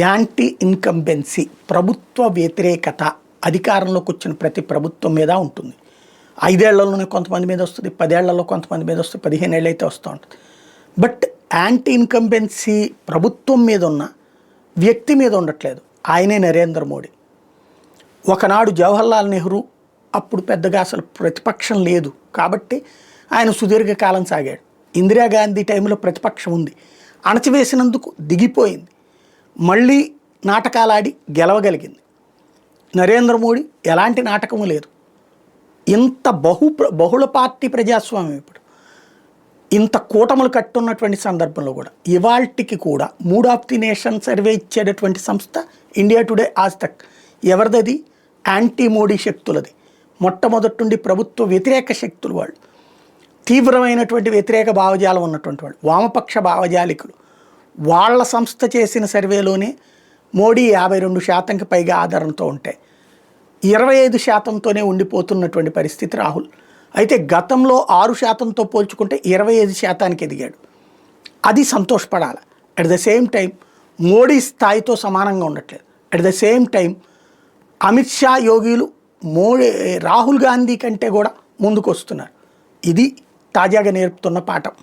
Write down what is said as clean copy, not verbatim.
Anti incumbency, ప్రభుత్వ వ్యతిరేకత అధికారంలోకి వచ్చిన ప్రతి ప్రభుత్వం మీద ఉంటుంది. 5 ఏళ్లలోనే కొంతమంది మీద వస్తుంది, 10 ఏళ్లలో కొంతమంది మీద వస్తుంది, 15 ఏళ్ళు అయితే వస్తూ ఉంటుంది. బట్ యాంటీ ఇన్కంబెన్సీ ప్రభుత్వం మీద ఉన్న వ్యక్తి మీద ఉండట్లేదు. ఆయనే నరేంద్ర మోడీ. ఒకనాడు జవహర్లాల్ నెహ్రూ అప్పుడు పెద్దగా అసలు ప్రతిపక్షం లేదు కాబట్టి ఆయన సుదీర్ఘకాలం సాగాడు. ఇందిరాగాంధీ టైంలో ప్రతిపక్షం ఉంది, అణచివేసినందుకు దిగిపోయింది, మళ్ళీ నాటకాలాడి గెలవగలిగింది. నరేంద్ర మోడీ ఎలాంటి నాటకము లేదు. ఇంత బహుళ పార్టీ ప్రజాస్వామ్యం ఇప్పుడు ఇంత కూటములు కట్టున్నటువంటి సందర్భంలో కూడా ఇవాల్టికి కూడా 3 ఆఫ్ ది నేషన్ సర్వే ఇచ్చేటటువంటి సంస్థ ఇండియా టుడే ఆజ్ తక్. ఎవరిదది? యాంటీ మోడీ శక్తులది. మొట్టమొదటి నుండి ప్రభుత్వ వ్యతిరేక శక్తులు వాళ్ళు, తీవ్రమైనటువంటి వ్యతిరేక భావజాలం ఉన్నటువంటి వాళ్ళు, వామపక్ష భావజాలికులు. వాళ్ళ సంస్థ చేసిన సర్వేలోనే మోడీ 52% పైగా ఆదరణతో ఉంటే 25%తోనే ఉండిపోతున్నటువంటి పరిస్థితి రాహుల్. అయితే గతంలో 6%తో పోల్చుకుంటే 25%కి ఎదిగాడు. అది సంతోషపడాలి. At the same time Modi స్థాయితో సమానంగా ఉండట్లేదు. At the same time Amit Shah, యోగిలు రాహుల్ గాంధీ కంటే కూడా ముందుకు వస్తున్నారు. ఇది తాజాగా నేర్పుతున్న పాఠం.